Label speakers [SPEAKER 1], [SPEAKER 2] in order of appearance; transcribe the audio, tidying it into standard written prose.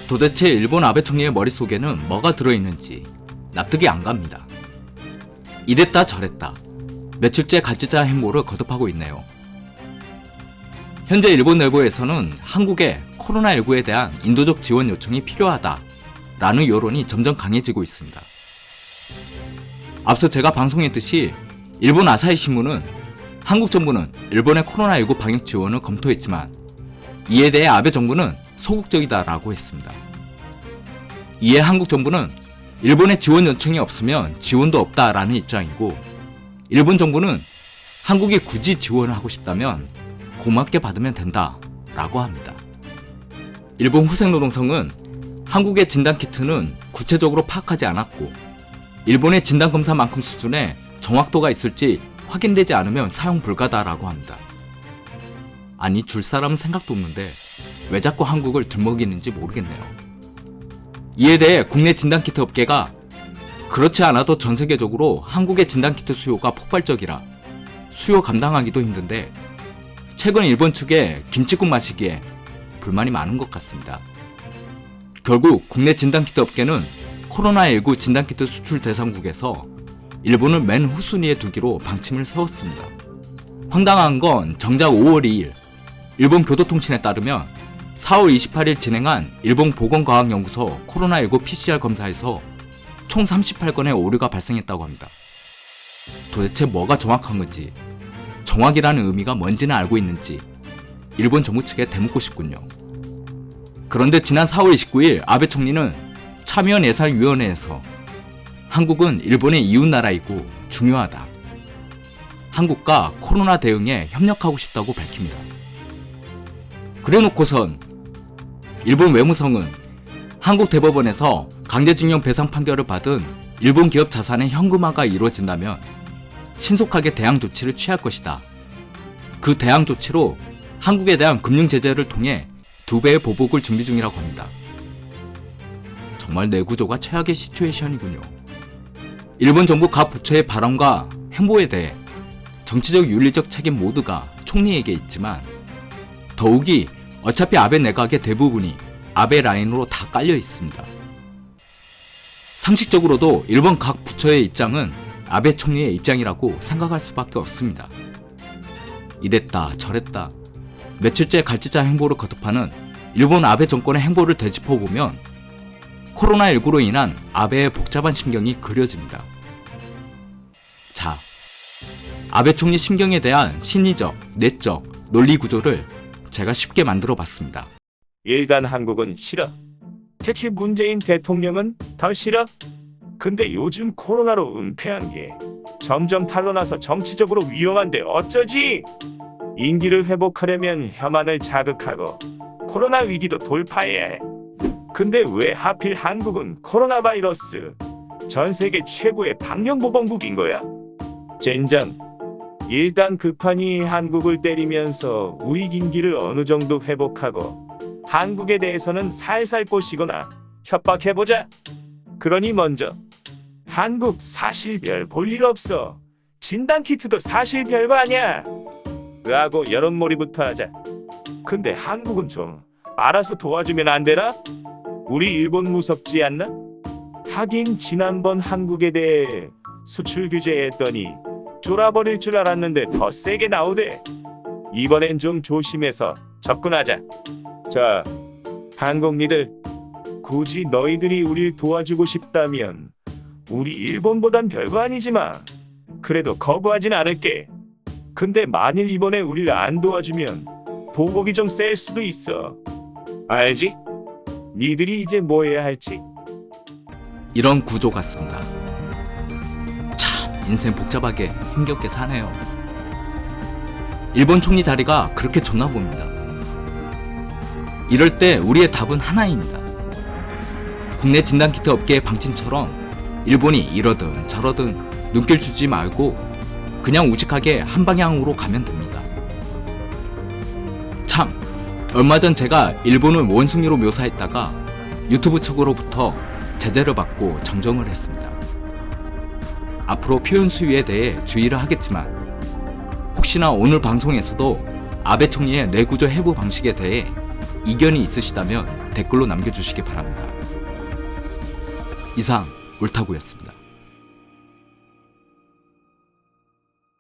[SPEAKER 1] 도대체 일본 아베 총리의 머릿속에는 뭐가 들어있는지 납득이 안 갑니다. 이랬다 저랬다 며칠째 가짜자 행보를 거듭하고 있네요. 현재 일본 내부에서는 한국에 코로나19에 대한 인도적 지원 요청이 필요하다라는 여론이 점점 강해지고 있습니다. 앞서 제가 방송했듯이 일본 아사히 신문은 한국 정부는 일본의 코로나19 방역 지원을 검토했지만 이에 대해 아베 정부는 소극적이다라고 했습니다. 이에 한국 정부는 일본의 지원 요청이 없으면 지원도 없다라는 입장이고, 일본 정부는 한국이 굳이 지원을 하고 싶다면 고맙게 받으면 된다라고 합니다. 일본 후생노동성은 한국의 진단키트는 구체적으로 파악하지 않았고 일본의 진단검사만큼 수준의 정확도가 있을지 확인되지 않으면 사용 불가다라고 합니다. 아니, 줄 사람은 생각도 없는데 왜 자꾸 한국을 들먹이는지 모르겠네요. 이에 대해 국내 진단키트 업계가 그렇지 않아도 전 세계적으로 한국의 진단키트 수요가 폭발적이라 수요 감당하기도 힘든데 최근 일본 측에 김치국 마시기에 불만이 많은 것 같습니다. 결국 국내 진단키트 업계는 코로나19 진단키트 수출 대상국에서 일본을 맨 후순위에 두기로 방침을 세웠습니다. 황당한 건 정작 5월 2일 일본 교도통신에 따르면 4월 28일 진행한 일본 보건과학연구소 코로나19 PCR 검사에서 총 38건의 오류가 발생했다고 합니다. 도대체 뭐가 정확한 건지, 정확이라는 의미가 뭔지는 알고 있는지 일본 정부 측에 되묻고 싶군요. 그런데 지난 4월 29일 아베 총리는 참여연 예산위원회에서 한국은 일본의 이웃나라이고 중요하다, 한국과 코로나 대응에 협력하고 싶다고 밝힙니다. 그래놓고선 일본 외무성은 한국 대법원에서 강제징용 배상 판결을 받은 일본 기업 자산의 현금화가 이루어진다면 신속하게 대항 조치를 취할 것이다. 그 대항 조치로 한국에 대한 금융 제재를 통해 2배의 보복을 준비 중이라고 합니다. 정말 내구조가 최악의 시츄에이션이군요. 일본 정부 각 부처의 발언과 행보에 대해 정치적 윤리적 책임 모두가 총리에게 있지만 더욱이 어차피 아베 내각의 대부분이 아베 라인으로 다 깔려 있습니다. 상식적으로도 일본 각 부처의 입장은 아베 총리의 입장이라고 생각할 수밖에 없습니다. 이랬다 저랬다 며칠째 갈짓자 행보를 거듭하는 일본 아베 정권의 행보를 되짚어보면 코로나19로 인한 아베의 복잡한 심경이 그려집니다. 자, 아베 총리 심경에 대한 심리적, 내적, 논리 구조를 제가 쉽게 만들어 봤습니다.
[SPEAKER 2] 일단 한국은 싫어. 특히 문재인 대통령은 더 싫어. 근데 요즘 코로나로 은폐한 게 점점 탄로나서 정치적으로 위험한데 어쩌지? 인기를 회복하려면 혐한을 자극하고 코로나 위기도 돌파해야 해. 근데 왜 하필 한국은 코로나 바이러스 전 세계 최고의 방역보건국인 거야? 젠장. 일단 급하니 한국을 때리면서 우리 인기를 어느 정도 회복하고 한국에 대해서는 살살 꼬시거나 협박해보자. 그러니 먼저 한국 사실 별 볼 일 없어. 진단키트도 사실 별거 아니야. 라고 여론몰이부터 하자. 근데 한국은 좀 알아서 도와주면 안 되나? 우리 일본 무섭지 않나? 하긴 지난번 한국에 대해 수출 규제했더니 쫄아버릴 줄 알았는데 더 세게 나오대. 이번엔 좀 조심해서 접근하자. 자, 한국 니들, 굳이 너희들이 우릴 도와주고 싶다면 우리 일본보단 별거 아니지만 그래도 거부하진 않을게. 근데 만일 이번에 우릴 안 도와주면 보복이 좀 셀 수도 있어. 알지? 니들이 이제 뭐 해야 할지.
[SPEAKER 1] 이런 구조 같습니다. 참, 인생 복잡하게 힘겹게 사네요. 일본 총리 자리가 그렇게 좋나 봅니다. 이럴 때 우리의 답은 하나입니다. 국내 진단키트 업계의 방침처럼 일본이 이러든 저러든 눈길 주지 말고 그냥 우직하게 한 방향으로 가면 됩니다. 참, 얼마 전 제가 일본을 원숭이로 묘사했다가 유튜브 측으로부터 제재를 받고 정정을 했습니다. 앞으로 표현 수위에 대해 주의를 하겠지만 혹시나 오늘 방송에서도 아베 총리의 뇌구조 해부 방식에 대해 이견이 있으시다면 댓글로 남겨주시기 바랍니다. 이상 옳다구였습니다.